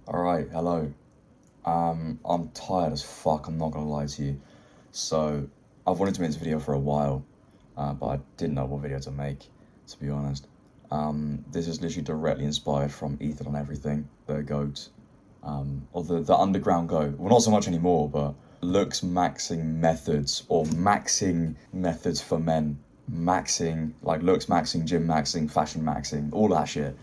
Alright, hello. I'm tired as fuck, I'm not gonna lie to you. So, I've wanted to make this video for a while, but I didn't know what video to make, to be honest. This is literally directly inspired from Ethan on Everything, the GOAT, or the underground GOAT. Well, not so much anymore, but looks-maxing methods, or maxing methods for men. Maxing, like looks-maxing, gym-maxing, fashion-maxing, all that shit.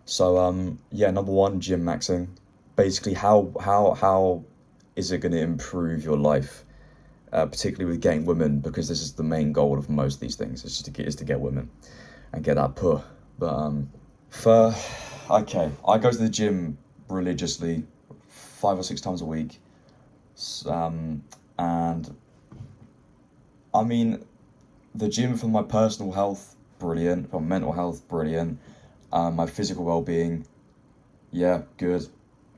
So yeah, number one, gym maxing. Basically, how is it going to improve your life, particularly with getting women? Because this is the main goal of most of these things. Is just to get women and get that puh. But for okay, I go to the gym religiously, 5 or 6 times a week. And I mean, the gym for my personal health, brilliant. For my mental health, brilliant. My physical well-being, yeah, good.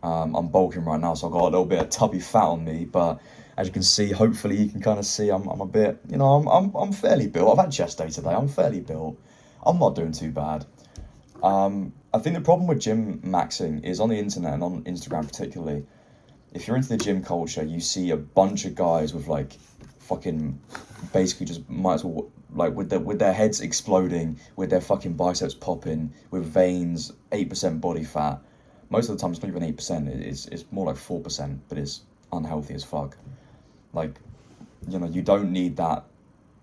I'm bulking right now, so I've got a little bit of tubby fat on me, but as you can see, hopefully you can kind of see I'm a bit, I'm fairly built. I've had chest day today. I'm fairly built. I'm not doing too bad. I think the problem with gym maxing is on the internet and on Instagram particularly. If you're into the gym culture, you see a bunch of guys with like fucking basically just might as well like with their heads exploding, with their fucking biceps popping, with veins, 8% body fat. Most of the time it's not even 8%, it's more like 4%, but it's unhealthy as fuck. Like, you don't need that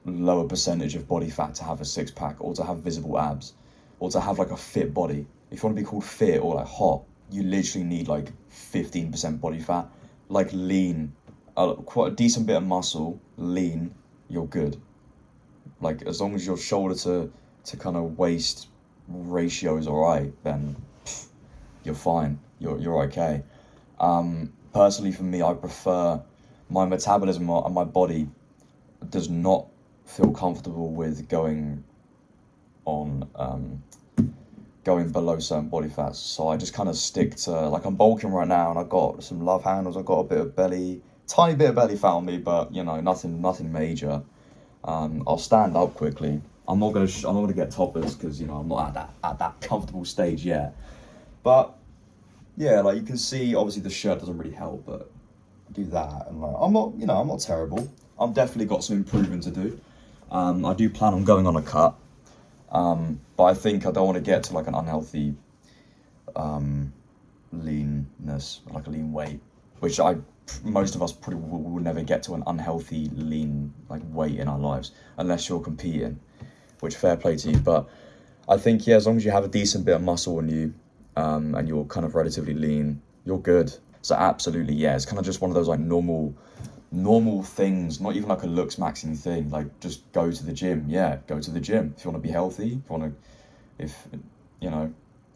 lower percentage of body fat to have a six pack or to have visible abs or to have like a fit body. If you want to be called fit or like hot, you literally need like 15% body fat, like lean, quite a decent bit of muscle, lean, you're good. Like as long as your shoulder to kind of waist ratio is alright, then you're fine. You're okay. Personally, for me, I prefer my metabolism and my body does not feel comfortable with going below certain body fats. So I just kind of stick to, like, I'm bulking right now and I've got some love handles. I've got a bit of belly, tiny bit of belly fat on me, but nothing major. I'll stand up quickly. I'm not gonna get toppers because I'm not at that comfortable stage yet. But yeah, like you can see, obviously the shirt doesn't really help, but do that and like I'm not terrible. I've definitely got some improvement to do. I do plan on going on a cut, but I think I don't want to get to like an unhealthy leanness, like a lean weight, which most of us probably will never get to an unhealthy lean like weight in our lives unless you're competing, which fair play to you. But I think yeah, as long as you have a decent bit of muscle on you, and you're kind of relatively lean, you're good. So absolutely, yeah, it's kind of just one of those like normal things, not even like a looks maxing thing. Like just go to the gym. Yeah, go to the gym if you want to be healthy. If you want to, if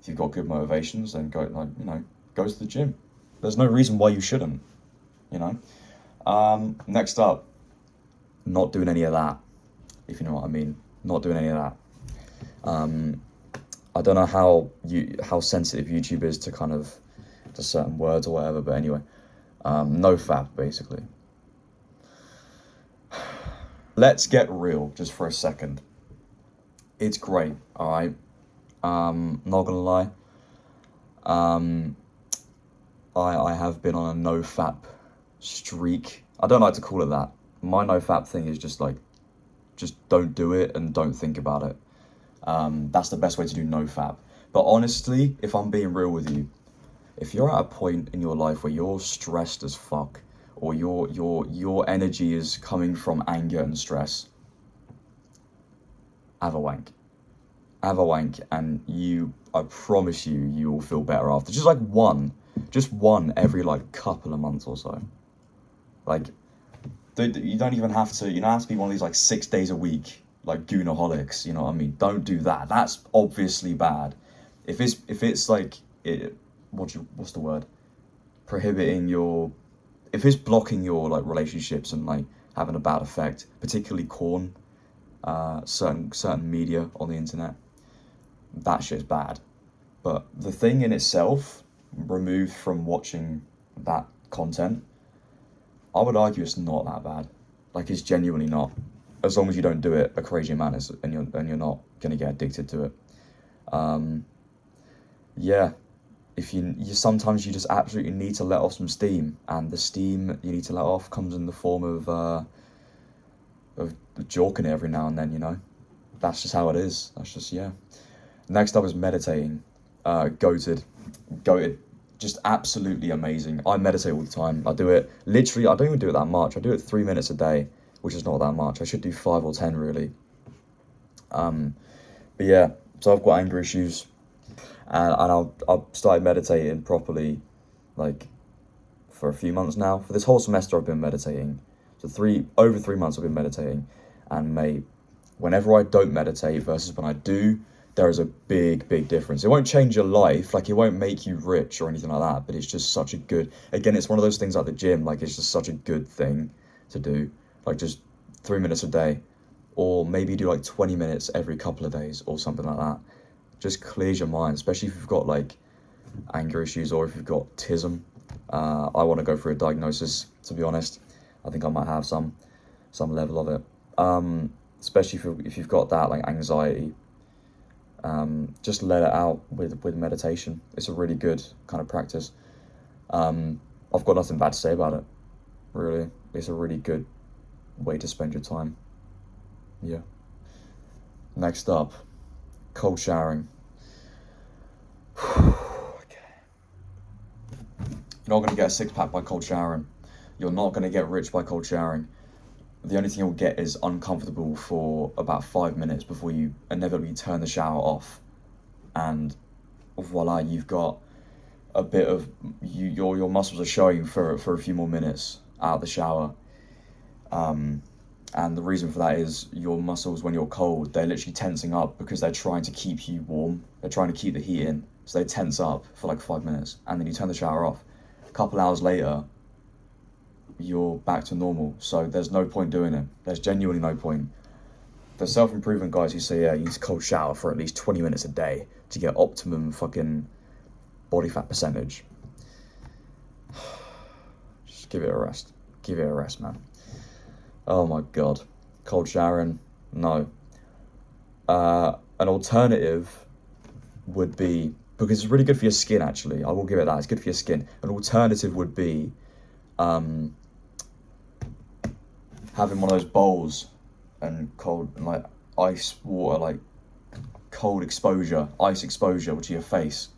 you've got good motivations, then go to the gym. There's no reason why you shouldn't. Next up, not doing any of that. If you know what I mean, not doing any of that. I don't know how sensitive YouTube is to kind of to certain words or whatever, but anyway, no fap basically. Let's get real just for a second. It's great, all right. Not gonna lie. I have been on a no fap streak. I don't like to call it that. My no fap thing is just don't do it and don't think about it. That's the best way to do no fap. But honestly, if I'm being real with you, if you're at a point in your life where you're stressed as fuck, or your energy is coming from anger and stress, have a wank. Have a wank, and I promise you will feel better after. Just one every like couple of months or so. Like, you don't even have to. You don't have to be one of these like 6 days a week like goonaholics. You know what I mean? Don't do that. That's obviously bad. If it's like what's the word? Prohibiting your, if it's blocking your like relationships and like having a bad effect, particularly corn, certain media on the internet, that shit's bad. But the thing in itself, removed from watching that content, I would argue it's not that bad. Like, it's genuinely not. As long as you don't do it a crazy amount and you're not gonna get addicted to it. Yeah, if you sometimes you just absolutely need to let off some steam, and the steam you need to let off comes in the form of jorking it every now and then, you know. That's just how it is. That's just, yeah. Next up is meditating. Goated, just absolutely amazing. I meditate all the time. I do it literally. I don't even do it that much. I do it 3 minutes a day, which is not that much. I should do 5 or 10 really. But yeah, so I've got anger issues, and I've started meditating properly, like, for a few months now. For this whole semester, I've been meditating. So over 3 months, I've been meditating, and mate, whenever I don't meditate versus when I do, there is a big difference. It won't change your life, like, it won't make you rich or anything like that, but it's just such a good, again, it's one of those things like the gym, like, it's just such a good thing to do, like, just 3 minutes a day, or maybe do like 20 minutes every couple of days or something like that. Just clears your mind, especially if you've got like anger issues or if you've got autism. I want to go through a diagnosis, to be honest. I think I might have some level of it, especially if you've got that, like, anxiety. Just let it out with meditation. It's a really good kind of practice. I've got nothing bad to say about it, really. It's a really good way to spend your time. Yeah. Next up, cold showering. Okay. You're not going to get a six-pack by cold showering. You're not going to get rich by cold showering. The only thing you'll get is uncomfortable for about 5 minutes before you inevitably turn the shower off. And voila, you've got a bit of, your muscles are showing for a few more minutes out of the shower. And the reason for that is your muscles, when you're cold, they're literally tensing up because they're trying to keep you warm. They're trying to keep the heat in. So they tense up for like 5 minutes, and then you turn the shower off. A couple hours later, you're back to normal. So there's no point doing it. There's genuinely no point. The self-improvement guys who say, yeah, you need to cold shower for at least 20 minutes a day to get optimum fucking body fat percentage. Just give it a rest. Give it a rest, man. Oh my god. Cold showering? No. An alternative would be, because it's really good for your skin, actually. I will give it that. It's good for your skin. An alternative would be having one of those bowls and cold, and like ice water, like cold exposure, ice exposure to your face.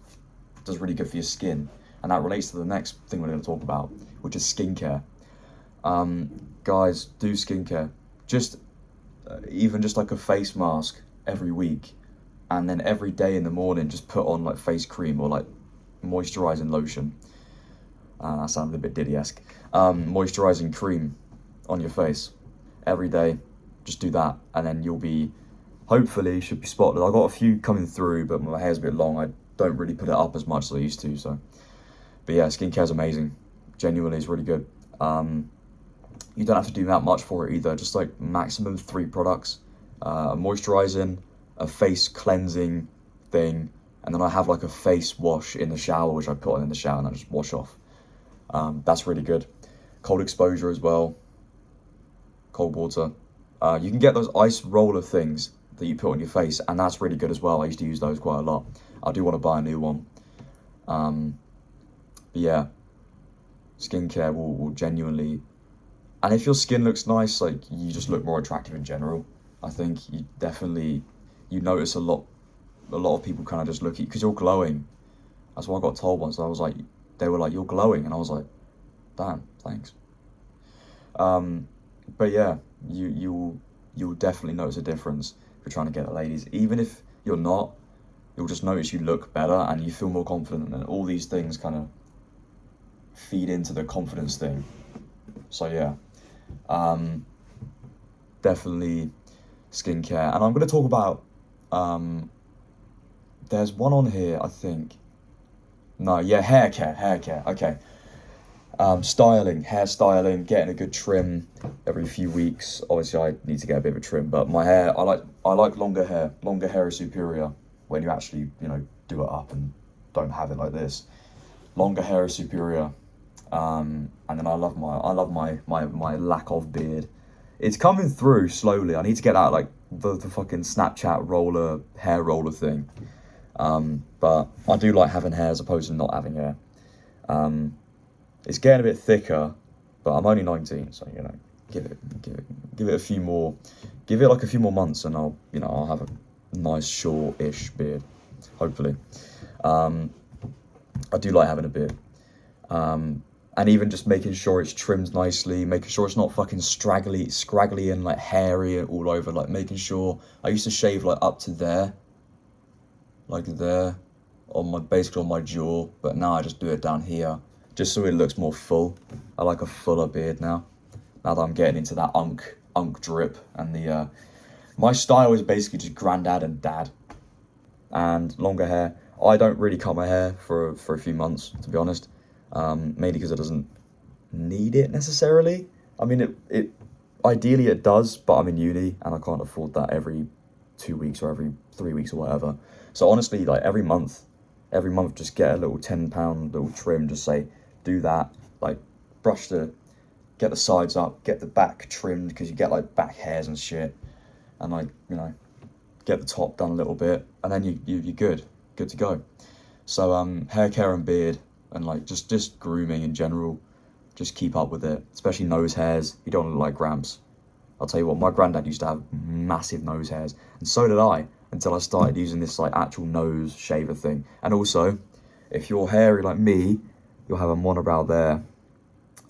Does really good for your skin. And that relates to the next thing we're going to talk about, which is skincare. Guys, do skincare. Just even just like a face mask every week, and then every day in the morning just put on like face cream or like moisturizing lotion. That sounded a bit Diddy-esque. Moisturizing cream on your face every day. Just do that, and then you'll be, hopefully, should be spotless. I've got a few coming through, but my hair's a bit long. I don't really put it up as much as I used to. So, but yeah, skincare's amazing. Genuinely, it's really good. You don't have to do that much for it either. Just like maximum 3 products, a moisturizing, a face cleansing thing, and then I have like a face wash in the shower, which I put on in the shower and I just wash off. That's really good. Cold exposure as well. Cold water. You can get those ice roller things that you put on your face, and that's really good as well. I used to use those quite a lot. I do want to buy a new one. But yeah, skincare will genuinely, and if your skin looks nice, like, you just look more attractive in general. I think you notice a lot of people kind of just look at you because you're glowing. That's what I got told once. They were like, you're glowing, and I was like, damn, thanks. But yeah, you'll definitely notice a difference if you're trying to get the ladies. Even if you're not, you'll just notice you look better and you feel more confident, and all these things kind of feed into the confidence thing. So yeah, definitely skincare. And I'm going to talk about, there's one on here, I think. No, yeah, hair care, okay. Hair styling, getting a good trim every few weeks. Obviously, I need to get a bit of a trim, but my hair, I like longer hair. Longer hair is superior when you actually, do it up and don't have it like this. Longer hair is superior. And then I love my lack of beard. It's coming through slowly. I need to get out like the fucking Snapchat hair roller thing. But I do like having hair as opposed to not having hair. It's getting a bit thicker, but I'm only 19, so you know, give it a few more, give it like a few more months, and I'll have a nice short-ish beard, hopefully. I do like having a beard. And even just making sure it's trimmed nicely, making sure it's not fucking scraggly and like hairy all over, like making sure, I used to shave like up to there, like there, basically on my jaw, but now I just do it down here, just so it looks more full. I like a fuller beard now that I'm getting into that unk drip, and my style is basically just granddad and dad, and longer hair. I don't really cut my hair for a few months, to be honest. Mainly because it doesn't need it necessarily. I mean, it ideally it does, but I'm in uni and I can't afford that every 2 weeks or every 3 weeks or whatever. So honestly, like every month just get a little £10 little trim, just say, do that, like get the sides up, get the back trimmed, because you get like back hairs and shit, and like, you know, get the top done a little bit, and then you're good to go. So hair care and beard, and like just grooming in general, just keep up with it, especially nose hairs. You don't look like Gramps. I'll tell you what, my granddad used to have massive nose hairs, and so did I, until I started using this like actual nose shaver thing. And also, if you're hairy like me, you'll have a monobrow there,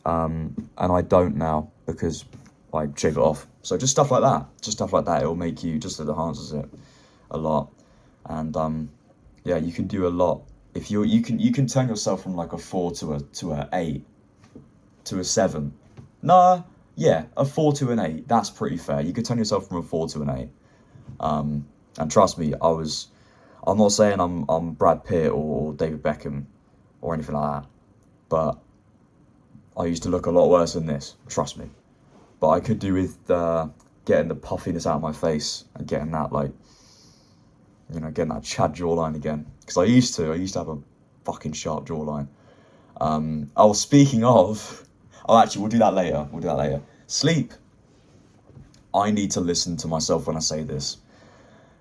and I don't now because I shave it off. So just stuff like that, it'll make you, just it enhances it a lot. And yeah, you can do a lot. If you can turn yourself from like a 4 to a 8 to a 7. Nah, yeah, a 4 to an 8. That's pretty fair. You could turn yourself from a 4 to an 8. And trust me, I'm not saying I'm Brad Pitt or David Beckham or anything like that, but I used to look a lot worse than this. Trust me. But I could do with getting the puffiness out of my face and getting that, like, you know, getting that Chad jawline again. Because I used to have a fucking sharp jawline. Speaking of, actually, we'll do that later. Sleep. I need to listen to myself when I say this.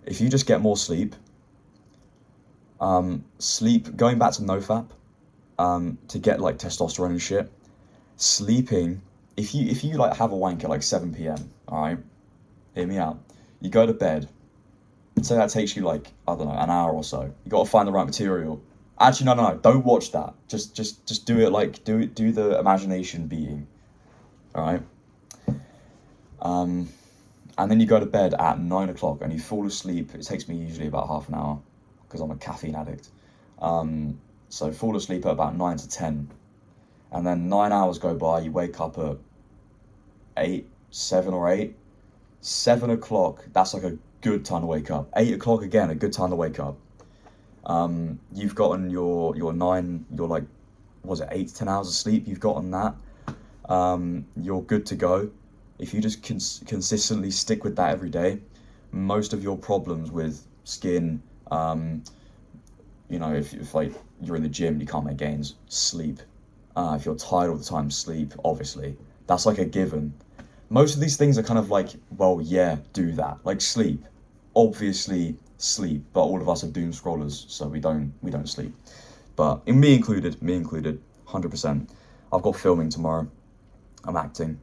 If you just get more sleep, going back to NoFap, to get like testosterone and shit, sleeping, if you like have a wank at like 7 p.m, alright, hear me out, you go to bed, say that takes you like, I don't know, an hour or so, you gotta find the right material. Actually, no, don't watch that, just do it, like, do the imagination beating, alright, and then you go to bed at 9 o'clock and you fall asleep. It takes me usually about half an hour because I'm a caffeine addict, so fall asleep at about 9 to 10, and then 9 hours go by, you wake up at 7 or 8, 7 o'clock, that's like a good time to wake up. 8 o'clock again, a good time to wake up. You've gotten your 8 to 10 hours of sleep, you've gotten that. You're good to go. If you just consistently stick with that every day, most of your problems with skin, you know, if like you're in the gym, you can't make gains, sleep. If you're tired all the time, sleep, obviously. That's like a given. Most of these things are kind of like, well, yeah, do that. Like sleep. Obviously sleep, but all of us are doom scrollers, so we don't sleep. But in me included, 100%. I've got filming tomorrow. I'm acting.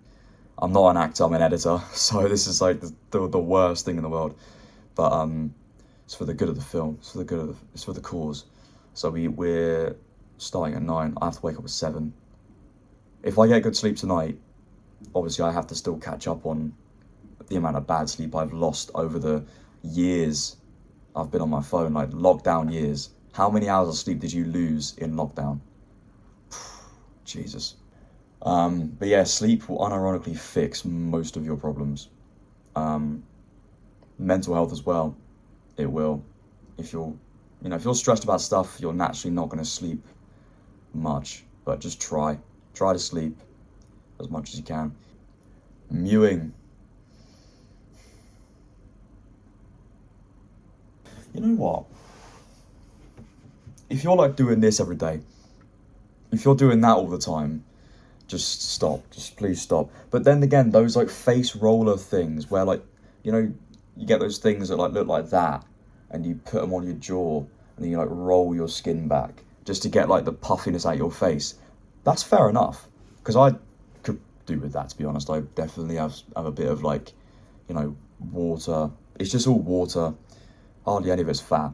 I'm not an actor, I'm an editor, so this is like the worst thing in the world. But it's for the good of the film, it's for the cause. So we're starting at 9, I have to wake up at 7. If I get good sleep tonight, obviously I have to still catch up on the amount of bad sleep I've lost over the years I've been on my phone, like lockdown years. How many hours of sleep did you lose in lockdown? Jesus. But yeah, sleep will unironically fix most of your problems. Mental health as well, it will. If you're stressed about stuff, you're naturally not going to sleep much, but just try to sleep as much as you can. Mewing. You know what? If you're like doing this every day, if you're doing that all the time, just stop. Just please stop. But then again, those like face roller things where, like, you know, you get those things that like look like that and you put them on your jaw. and then you like roll your skin back just to get like the puffiness out your face. That's fair enough, because I could do with that, to be honest. I definitely have a bit of like, you know, water. It's just all water, hardly any of it's fat.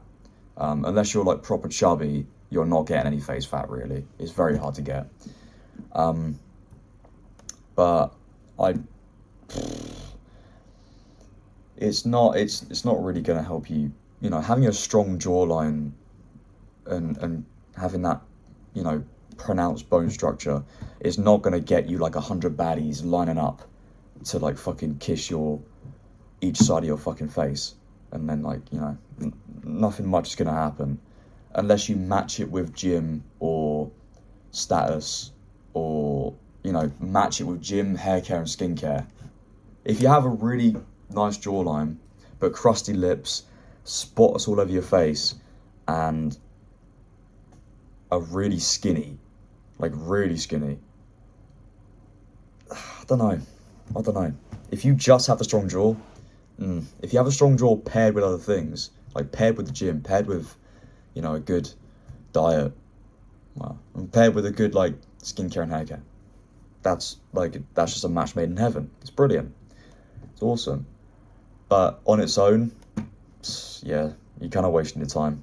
Unless you're like proper chubby, you're not getting any face fat really. It's very hard to get. But it's not really going to help you. You know, having a strong jawline and having that, you know, pronounced bone structure is not going to get you like 100 baddies lining up to like fucking kiss each side of your fucking face, and then like, you know, nothing much is going to happen unless you match it with gym or status, or, you know, match it with gym, hair care and skincare. If you have a really nice jawline but crusty lips, spots all over your face, and are really skinny, like really skinny, I don't know. If you just have the strong jaw, if you have a strong jaw paired with other things, like paired with the gym, paired with, you know, a good diet, well, and paired with a good like skincare and hair care, that's just a match made in heaven. It's brilliant. It's awesome. But on its own, yeah, you're kind of wasting your time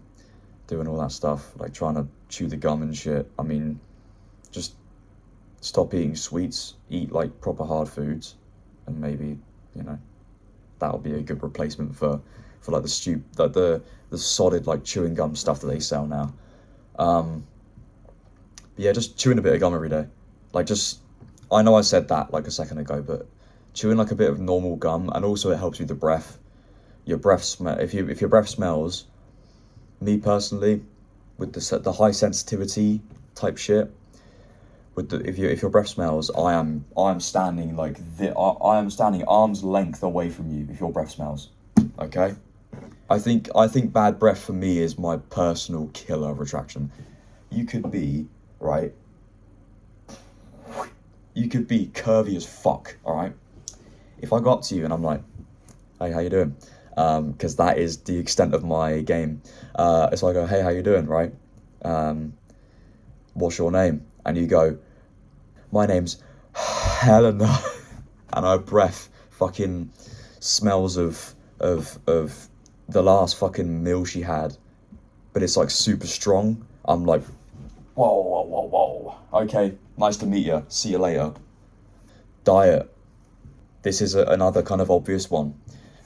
doing all that stuff, like trying to chew the gum and shit. I mean, just stop eating sweets, eat like proper hard foods, and maybe, you know, that'll be a good replacement for like the solid like chewing gum stuff that they sell now. But yeah, just chewing a bit of gum every day. Like, just, I know I said that like a second ago, but chewing like a bit of normal gum, and also it helps with the breath. Your breath smell. If your breath smells, me personally, with the high sensitivity type shit, if your breath smells, I am standing like I am standing arm's length away from you if your breath smells. Okay, I think bad breath for me is my personal killer of attraction. You could be right. You could be curvy as fuck. All right. If I go up to you and I'm like, "Hey, how you doing?" Because that is the extent of my game. So I go, "Hey, how you doing?" Right? What's your name? And you go, "My name's Helena," and her breath fucking smells of the last fucking meal she had, but it's like super strong. I'm like, whoa. Okay, nice to meet you. See you later. Diet. This is another kind of obvious one.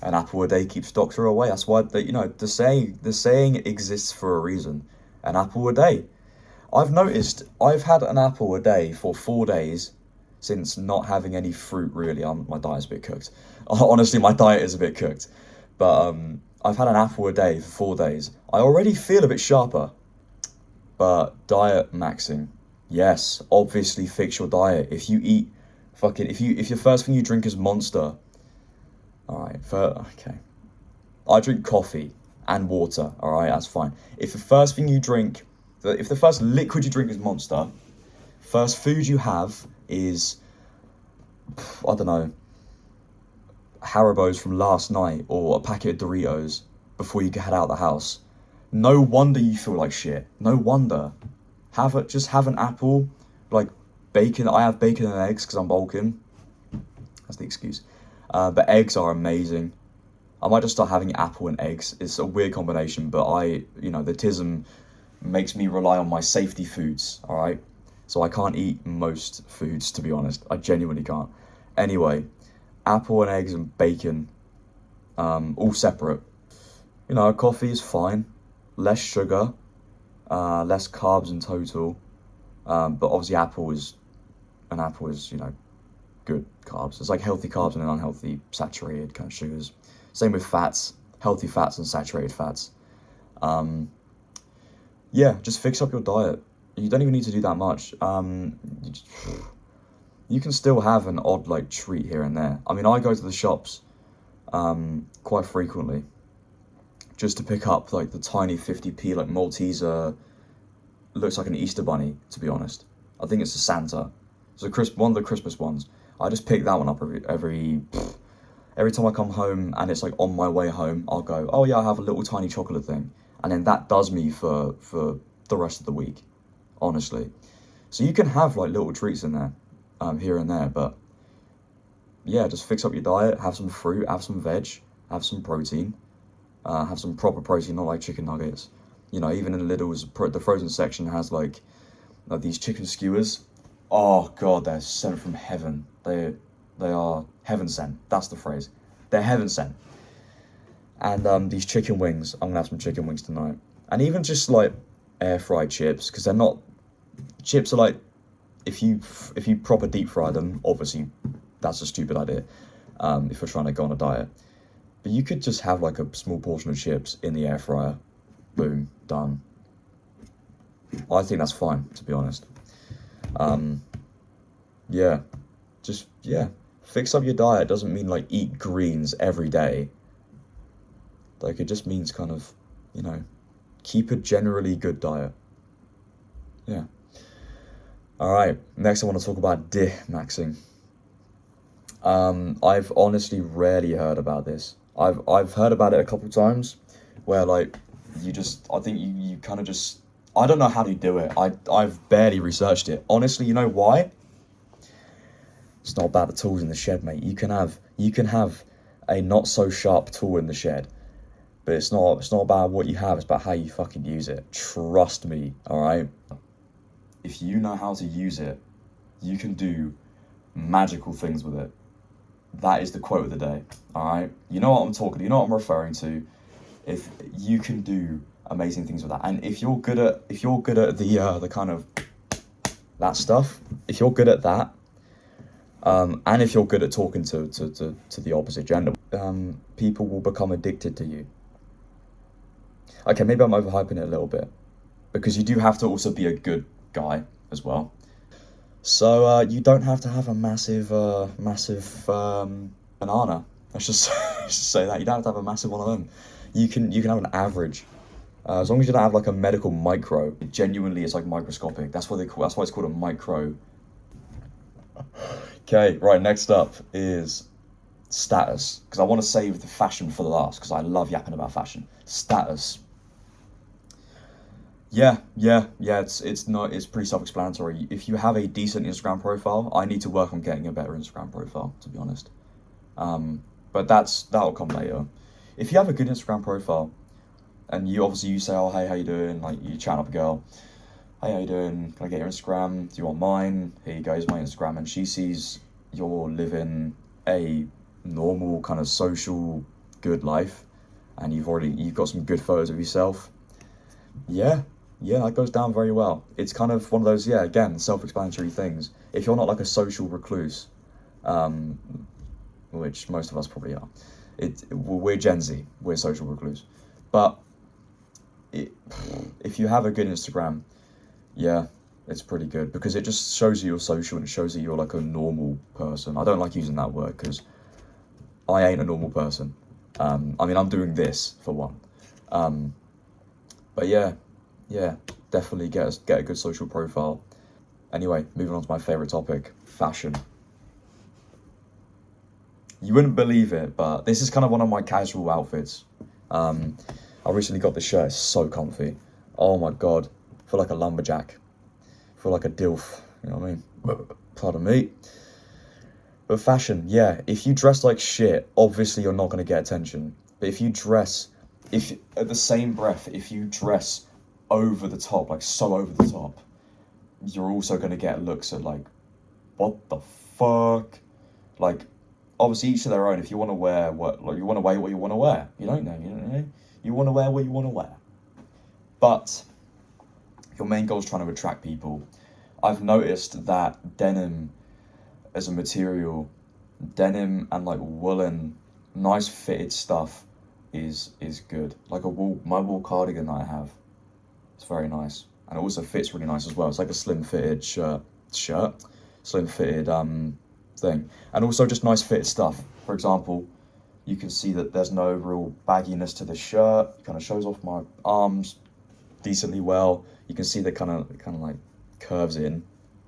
An apple a day keeps doctor away. That's why the saying exists for a reason. An apple a day. I've noticed I've had an apple a day for 4 days since not having any fruit really. My diet's a bit cooked. Honestly, my diet is a bit cooked. But I've had an apple a day for 4 days. I already feel a bit sharper. But diet maxing. Yes, obviously fix your diet. If you eat if your first thing you drink is Monster. Alright, okay. I drink coffee and water, alright, that's fine. If the first liquid you drink is Monster, first food you have is, I don't know, Haribo's from last night, or a packet of Doritos before you head out the house, no wonder you feel like shit. No wonder. Just have an apple, like bacon. I have bacon and eggs because I'm bulking. That's the excuse. But eggs are amazing. I might just start having apple and eggs. It's a weird combination, but the tism makes me rely on my safety foods, all right? So I can't eat most foods, to be honest. I genuinely can't. Anyway, apple and eggs and bacon, all separate. Coffee is fine. Less sugar, less carbs in total. But obviously an apple is, good carbs. It's like healthy carbs and unhealthy saturated kind of sugars. Same with fats, healthy fats and saturated fats. Just fix up your diet. You don't even need to do that much. You can still have an odd like treat here and there. I mean, I go to the shops quite frequently just to pick up like the tiny 50p like Malteser, looks like an Easter bunny, to be honest. I think it's a Santa. It's one of the Christmas ones. I just pick that one up every time I come home, and it's like on my way home, I'll go, oh yeah, I have a little tiny chocolate thing. and then that does me for the rest of the week, honestly. So you can have like little treats in there, here and there, but yeah, just fix up your diet, have some fruit, have some veg, have some protein, have some proper protein, not like chicken nuggets. You know, even in Lidl's, the frozen section has like these chicken skewers. Oh god, they're sent from heaven. They are heaven sent. That's the phrase. They're heaven sent. And these chicken wings, I'm gonna have some chicken wings tonight. And even just like air fried chips, because they're not, chips are like, if you proper deep fry them, obviously that's a stupid idea, if you're trying to go on a diet. But you could just have like a small portion of chips in the air fryer. Boom, done. I think that's fine, to be honest. Yeah, just, yeah, fix up your diet doesn't mean like eat greens every day. Like, it just means kind of, you know, keep a generally good diet. Yeah. All right, next I want to talk about Looksmaxing. I've honestly rarely heard about this. I've heard about it a couple times, where like I think you kind of just, I don't know how to do it. I've barely researched it. Honestly, you know why? It's not about the tools in the shed, mate. You can have a not so sharp tool in the shed, but it's not about what you have. It's about how you fucking use it. Trust me, all right? If you know how to use it, you can do magical things with it. That is the quote of the day, all right? You know what I'm talking, you know what I'm referring to. If you can do amazing things with that, and if you're good at the kind of that stuff, if you're good at that, and if you're good at talking to the opposite gender, people will become addicted to you. Okay, maybe I'm overhyping it a little bit, because you do have to also be a good guy as well. So you don't have to have a massive banana. Let's just say that you don't have to have a massive one of them. You can have an average, as long as you don't have like a medical micro. Genuinely, it's like microscopic. That's why it's called a micro. Okay, right. Next up is status, because I want to save the fashion for the last, because I love yapping about fashion. Status. Yeah. It's pretty self-explanatory. If you have a decent Instagram profile, I need to work on getting a better Instagram profile, to be honest. But that'll come later. If you have a good Instagram profile, and you say, oh hey, how you doing? Like, you chat up a girl, hey, how you doing? Can I get your Instagram? Do you want mine? Here you go, here's my Instagram. And she sees you're living a normal kind of social good life, and you've got some good photos of yourself. Yeah, that goes down very well. It's kind of one of those, again, self-explanatory things. If you're not like a social recluse, which most of us probably are, we're Gen Z, we're social recluse. But if you have a good Instagram, it's pretty good, because it just shows you you're social, and it shows that you're like a normal person. I don't like using that word, because I ain't a normal person. I mean, I'm doing this for one. But yeah, definitely get a good social profile. Anyway, moving on to my favorite topic, fashion. You wouldn't believe it, but this is kind of one of my casual outfits. I recently got this shirt. It's so comfy. Oh my god, I feel like a lumberjack. I feel like a dilf. You know what I mean? Pardon me. But fashion, if you dress like shit, obviously you're not going to get attention. But if you dress over the top, like so over the top, you're also going to get looks at like, what the fuck? Like, obviously each to their own. If you want to wear what you want to wear, what you want to wear. You don't know. You want to wear what you want to wear. But your main goal is trying to attract people. I've noticed that denim as a material, denim and like woolen, nice fitted stuff is good. Like my wool cardigan that I have, it's very nice, and it also fits really nice as well. It's like a slim fitted slim fitted thing, and also just nice fitted stuff. For example, you can see that there's no real bagginess to the shirt. It kind of shows off my arms decently well. You can see that kind of like curves in,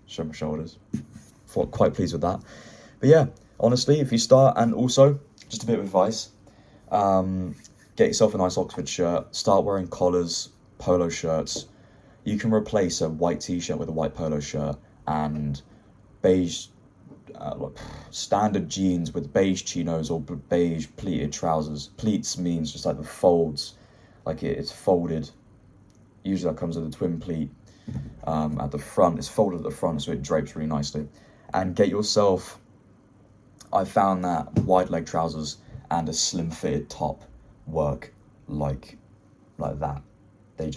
show my shoulders. Quite pleased with that. But yeah, honestly, if you start, and also just a bit of advice, Get yourself a nice Oxford shirt, start wearing collars, polo shirts. You can replace a white t-shirt with a white polo shirt, and beige like standard jeans with beige chinos or beige pleated trousers. Pleats means just like the folds, like it's folded. Usually that comes with a twin pleat at the front. It's folded at the front so it drapes really nicely. And get yourself, I found that wide leg trousers and a slim fitted top work like that. They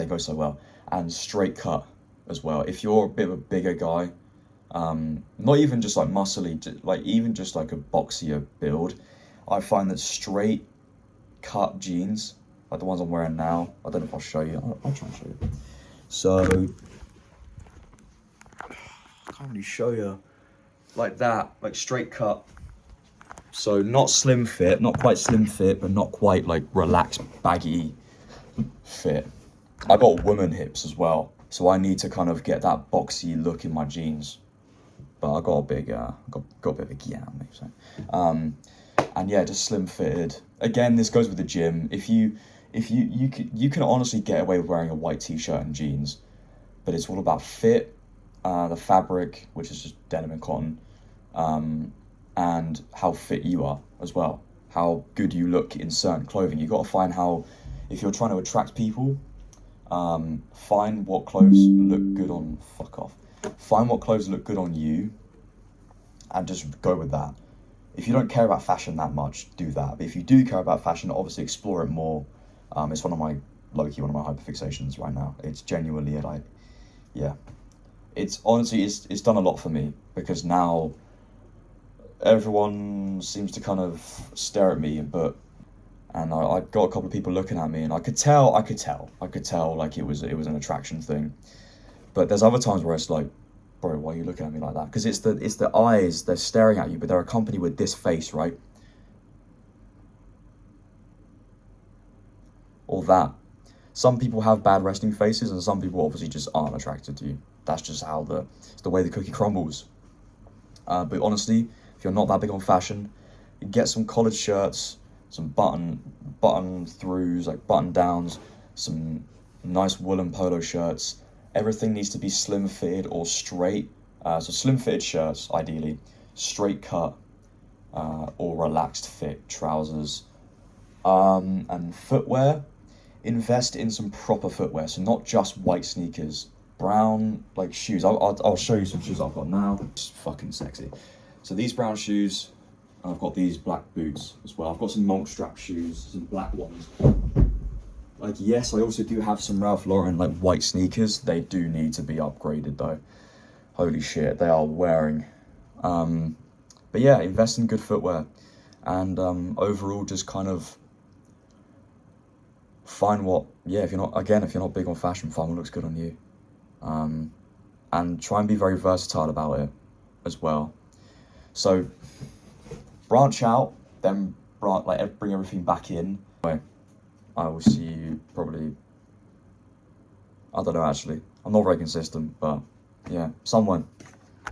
go so well. And straight cut as well. If you're a bit of a bigger guy, not even just like muscly, like even just like a boxier build, I find that straight cut jeans, like the ones I'm wearing now, I don't know if I'll show you. I'll try and show you. So I can't really show you like that, like straight cut. So not slim fit, not quite slim fit, but not quite like relaxed baggy fit. I got woman hips as well, so I need to kind of get that boxy look in my jeans. But I got a big, got a bit of a gear on me. So, and yeah, just slim fitted. Again, this goes with the gym. If you can honestly get away with wearing a white t-shirt and jeans, but it's all about fit, the fabric, which is just denim and cotton, and how fit you are as well. How good you look in certain clothing. You got to find how, if you're trying to attract people, find what clothes look good on. Fuck off. Find what clothes look good on you, and just go with that. If you don't care about fashion that much, do that. But if you do care about fashion, obviously explore it more. It's one of my low-key one of my hyperfixations right now. It's genuinely like, yeah. It's honestly it's done a lot for me, because now everyone seems to kind of stare at me, and I got a couple of people looking at me, and I could tell like it was an attraction thing. But there's other times where it's like, bro, why are you looking at me like that? Because it's the eyes, they're staring at you, but they're accompanied with this face, right? Or that. Some people have bad resting faces, and some people obviously just aren't attracted to you. That's just how it's the way the cookie crumbles. But honestly, if you're not that big on fashion, you get some collared shirts, some button throughs, like button downs, some nice woolen polo shirts. Everything needs to be slim fitted or straight. So slim fitted shirts, ideally, straight cut or relaxed fit trousers. And footwear, invest in some proper footwear. So not just white sneakers, brown like shoes. I'll show you some shoes I've got now. It's fucking sexy. So these brown shoes, and I've got these black boots as well. I've got some monk strap shoes, some black ones. Like, yes, I also do have some Ralph Lauren like white sneakers. They do need to be upgraded though. Holy shit, they are wearing. But yeah, invest in good footwear, and overall just kind of find what, yeah, if you're not big on fashion, find what looks good on you. And try and be very versatile about it as well. So branch out, then bring everything back in. Anyway, I will see you probably, I don't know actually. I'm not very consistent, but yeah, somewhere.